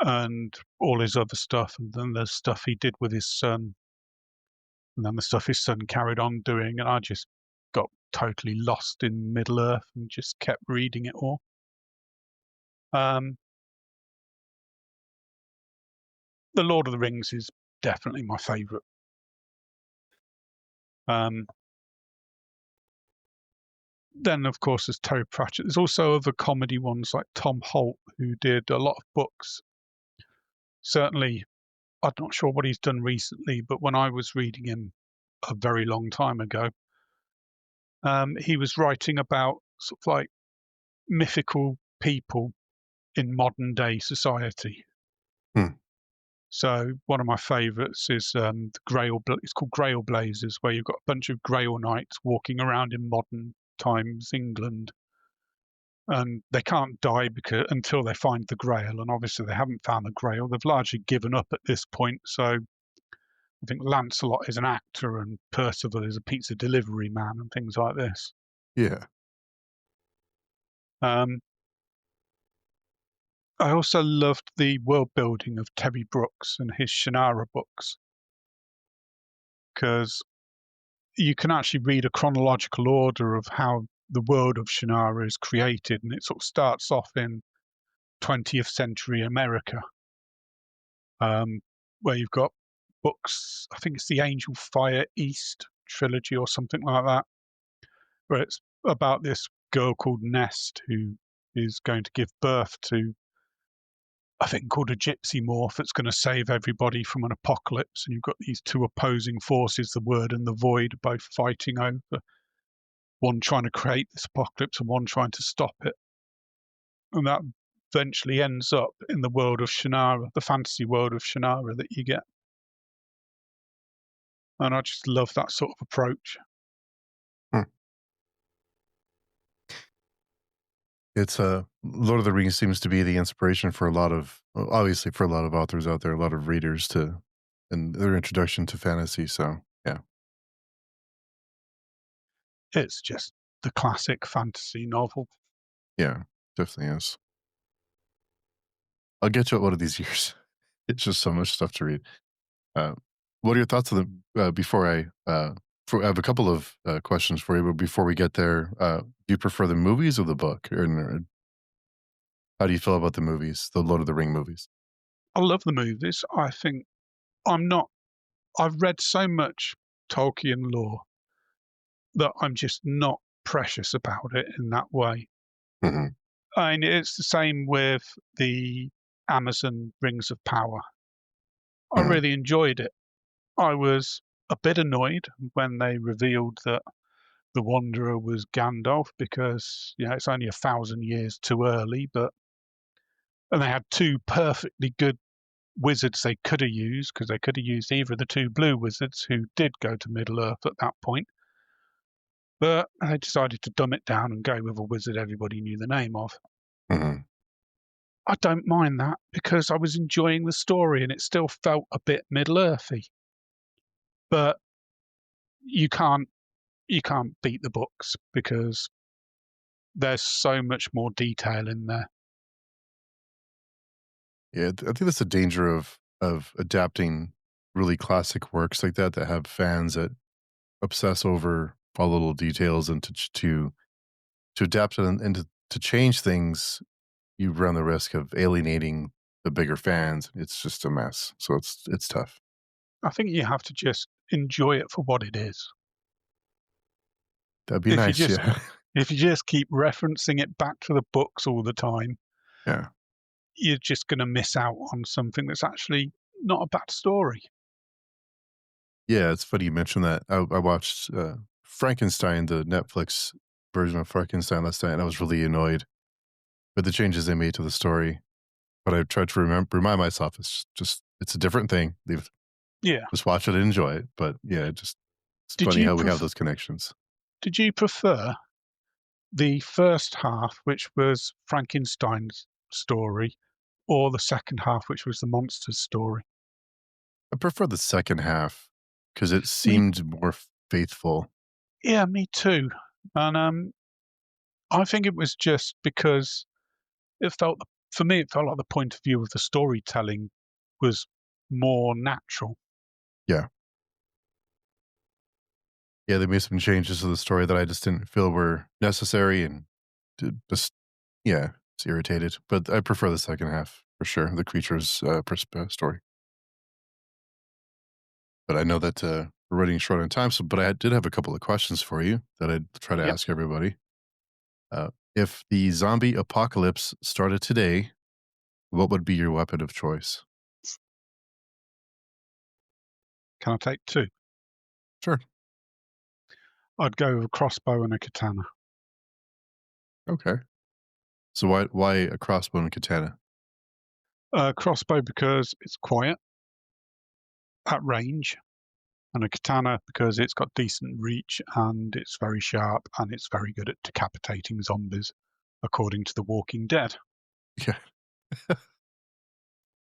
and all his other stuff, and then the stuff he did with his son, and then the stuff his son carried on doing, and I just got totally lost in Middle-earth and just kept reading it all. Um, The Lord of the Rings is definitely my favourite. Um, then, of course, there's Terry Pratchett. There's also other comedy ones like Tom Holt, who did a lot of books. Certainly, I'm not sure what he's done recently, but when I was reading him a very long time ago, he was writing about sort of like mythical people in modern day society. Hmm. So one of my favourites is the Grail. It's called Grail Blazers, where you've got a bunch of Grail knights walking around in modern times England, and they can't die because until they find the Grail. And obviously, they haven't found the Grail. They've largely given up at this point. So I think Lancelot is an actor, and Percival is a pizza delivery man, and things like this. Yeah. Um, I also loved the world building of Terry Brooks and his Shannara books, because you can actually read a chronological order of how the world of Shannara is created, and it sort of starts off in 20th century America, um, where you've got books. I think it's the Angel Fire East trilogy or something like that, where it's about this girl called Nest who is going to give birth to a thing called a gypsy morph that's going to save everybody from an apocalypse. And you've got these two opposing forces, the Word and the Void, both fighting over one trying to create this apocalypse and one trying to stop it. And that eventually ends up in the world of Shannara, the fantasy world of Shannara that you get. And I just love that sort of approach. Hmm. It's Lord of the Rings seems to be the inspiration for a lot of, well, obviously for a lot of authors out there, a lot of readers to, and their introduction to fantasy. So yeah, It's just the classic fantasy novel. yeah, definitely is. I'll get to it one of these years. It's just so much stuff to read. Uh, what are your thoughts on the before I have a couple of questions for you, but before we get there, do you prefer the movies or the book, or how do you feel about the movies, the Lord of the Ring movies? I love the movies. I think I'm not, I've read so much Tolkien lore that I'm just not precious about it in that way. Hmm. I mean, it's the same with the Amazon Rings of Power. I Hmm. really enjoyed it. I was a bit annoyed when they revealed that the Wanderer was Gandalf because, you know, it's only 1,000 years too early, and they had two perfectly good wizards they could have used, because they could have used either of the two blue wizards who did go to Middle Earth at that point, but they decided to dumb it down and go with a wizard everybody knew the name of. Hmm. I don't mind that because I was enjoying the story and it still felt a bit Middle Earthy. But you can't you can't beat the books because there's so much more detail in there. Yeah, I think that's the danger of adapting really classic works like that that have fans that obsess over all the little details, and to adapt it and to change things, you run the risk of alienating the bigger fans. It's just a mess. So it's tough. I think you have to just enjoy it for what it is. That'd be If you nice. just Yeah. if you just keep referencing it back to the books all the time, Yeah. you're just going to miss out on something that's actually not a bad story. Yeah. It's funny you mentioned that. I watched Frankenstein, the Netflix version of Frankenstein last night, and I was really annoyed with the changes they made to the story. But I tried to remind myself it's a different thing. Yeah. Just watch it and enjoy it. But yeah, it's Did funny you how we have pref- those connections. did you prefer the first half, which was Frankenstein's story, or the second half, which was the monster's story? I prefer the second half because it Me seemed more faithful. Yeah, me too. And, I think it was just because it felt for me, it felt like the point of view of the storytelling was more natural. Yeah. Yeah, they made some changes to the story that I just didn't feel were necessary and just yeah, it's irritated. But I prefer the second half for sure, the creature's story. But I know that we're running short on time. So, but I did have a couple of questions for you that I'd try to Yep. ask everybody. If the zombie apocalypse started today, what would be your weapon of choice? Can I take 2? Sure. I'd go with a crossbow and a katana. Okay. So why a crossbow and katana? Crossbow because it's quiet at range, and a katana because it's got decent reach and it's very sharp and it's very good at decapitating zombies, according to The Walking Dead. Yeah.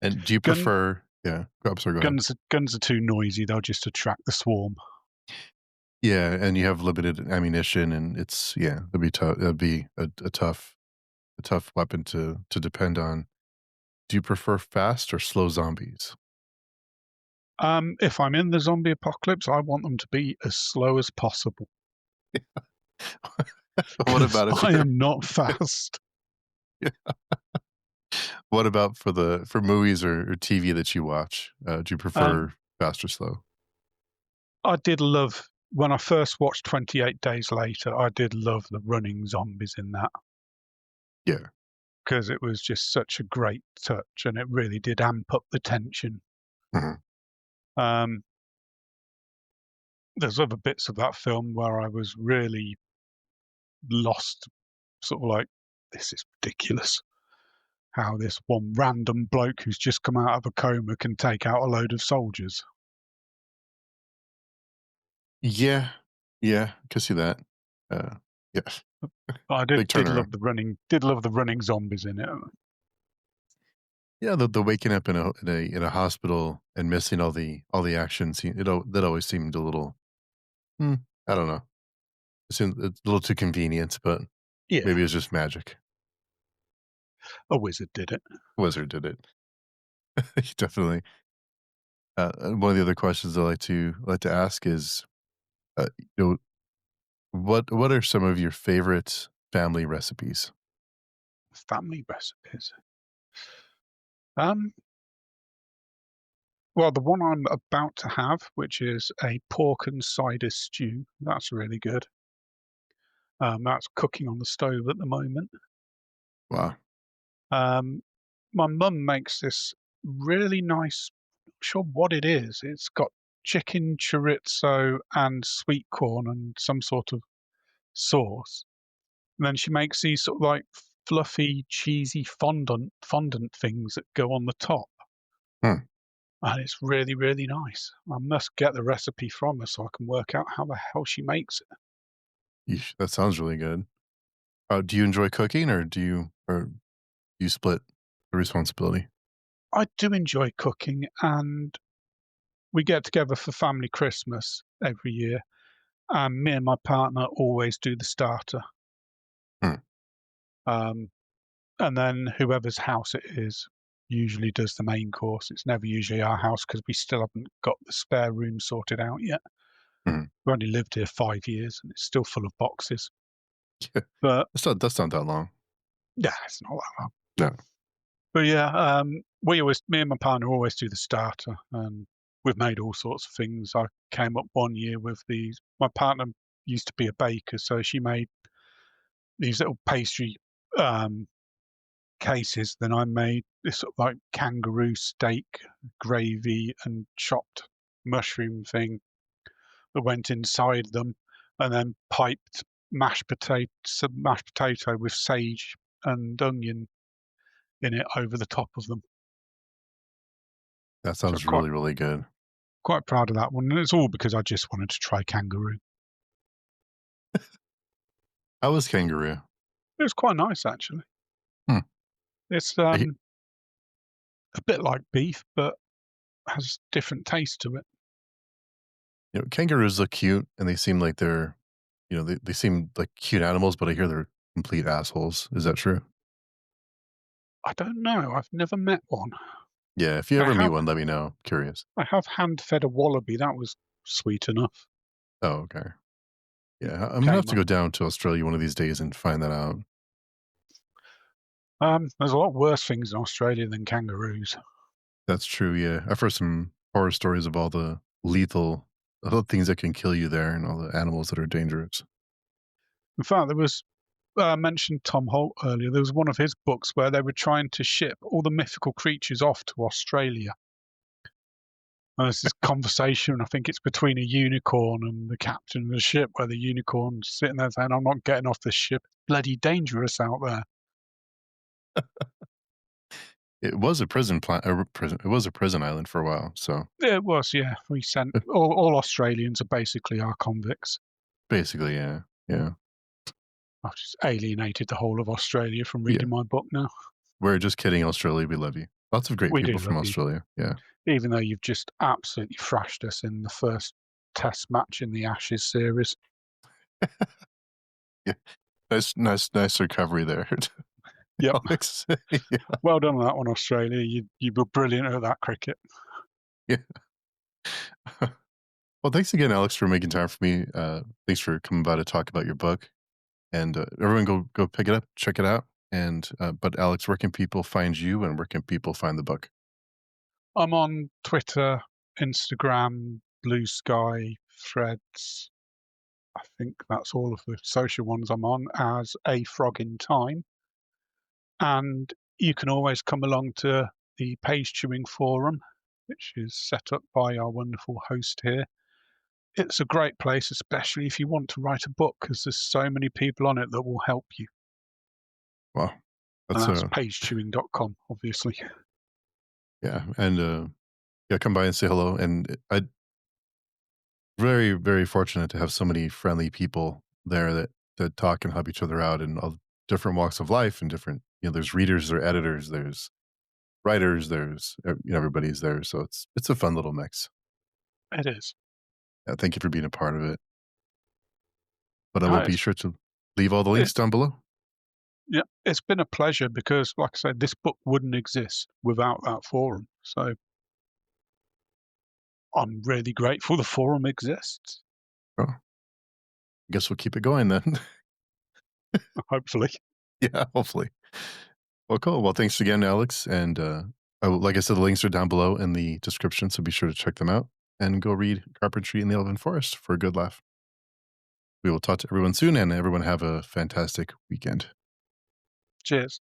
And do you Gun prefer? Yeah. I'm sorry. Go ahead. guns are too noisy, they'll just attract the swarm. Yeah, and you have limited ammunition, and it's yeah, that'd be tough. That'd be a tough weapon to depend on. Do you prefer fast or slow zombies? If I'm in the zombie apocalypse, I want them to be as slow as possible What because about if I you're? am not fast. What about for movies or TV that you watch? Do you Um, prefer fast or slow? I did love when I first watched 28 Days Later, I did love the running zombies in that Yeah. because it was just such a great touch and it really did amp up the tension. Mhm. Um, there's other bits of that film where I was really lost, sort of like, this is ridiculous. How this one random bloke who's just come out of a coma can take out a load of soldiers. Yeah, yeah, I can see that. Yeah, But I big did turnaround. love the running zombies in it. Yeah, the waking up in a hospital and missing all the action scene. That always seemed a little. Hmm, I don't know. It seemed it's a little too convenient, but Yeah, maybe it's just magic. a wizard did it. Wizard did it. Definitely. One of the other questions I like to ask is, uh, you know, what are some of your favorite family recipes? Family recipes. Um, well, the one I'm about to have, which is a pork and cider stew, that's really good. That's cooking on the stove at the moment. Wow. Um, my mum makes this really nice, not sure what it is. It's got chicken chorizo and sweet corn and some sort of sauce. And then she makes these sort of like fluffy, cheesy fondant things that go on the top. Hmm. And it's really, really nice. I must get the recipe from her so I can work out how the hell she makes it. Yeesh, that sounds really good. Do you enjoy cooking, or do you split the responsibility? I do enjoy cooking, and we get together for family Christmas every year, and me and my partner always do the starter. Hmm. Um, and then whoever's house it is usually does the main course. It's never usually our house because we still haven't got the spare room sorted out yet. Mhm. We've only lived here 5 years and it's still full of boxes. Yeah, But that's not that long. yeah, it's not that long. No. But yeah, me and my partner always do the starter, and we've made all sorts of things. I came up one year with these. My partner used to be a baker, so she made these little pastry um, cases. Then I made this sort of like kangaroo steak gravy and chopped mushroom thing that went inside them, and then piped mashed potato with sage and onion in it over the top of them. That So sounds really, really good. quite proud of that one, and it's all because I just wanted to try kangaroo. How was kangaroo? It was quite nice actually. Hmm. It's I a bit like beef, but has different taste to it. Kangaroos look cute and they seem like they're, they seem like cute animals, but I hear they're complete assholes. Is that true? I don't know. I've never met one. Yeah. If you I ever meet have one, let me know. Curious. I have hand fed a wallaby. That was sweet enough. Oh, okay. It Yeah. I'm going to have came to up. go down to Australia one of these days and find that out. There's a lot worse things in Australia than kangaroos. That's true. Yeah. I've heard some horror stories of all the things that can kill you there and all the animals that are dangerous. In fact, there was mentioned Tom Holt earlier. There was one of his books where they were trying to ship all the mythical creatures off to Australia. And there's this conversation, I think it's between a unicorn and the captain of the ship, where the unicorn's sitting there saying, "I'm not getting off this ship. It's bloody dangerous out there." It was a it was a prison island for a while. So It was, yeah. We sent all Australians are basically our convicts. basically, yeah. Yeah. I've just alienated the whole of Australia from Yeah. reading my book now. We're just kidding, Australia. We love you. Lots of great We do people from love you, Australia. Yeah. even though you've just absolutely thrashed us in the first test match in the Ashes series. Yeah. Nice recovery there, Yep. Alex. Yeah. Well done on that one, Australia. You were brilliant at that cricket. Yeah. Well, thanks again, Alex, for making time for me. Thanks for coming by to talk about your book. And everyone, go pick it up, check it out. And but Alex, where can people find you, and where can people find the book? I'm on Twitter, Instagram, Blue Sky, Threads. I think that's all of the social ones I'm on as A Frog in Time. And you can always come along to the Page Chewing Forum, which is set up by our wonderful host here. It's a great place, especially if you want to write a book, because there's so many people on it that will help you. Wow, And that's that's pagechewing.com, obviously. yeah, and yeah, come by and say hello. And I very fortunate to have so many friendly people there that talk and help each other out in all different walks of life and different. There's readers, there's editors, there's writers, there's everybody's there. So it's a fun little mix. It is. Thank you for being a part of it. But I No, will be sure to leave all the links it's down below. yeah, it's been a pleasure because, like I said, this book wouldn't exist without that forum. So I'm really grateful the forum exists. Well, I guess we'll keep it going then. Hopefully. Yeah, hopefully. Well, cool. Well, thanks again, Alex. And like I said, the links are down below in the description, so be sure to check them out and go read Carpentry in the Elven Forest for a good laugh. We will talk to everyone soon, and everyone have a fantastic weekend. Cheers.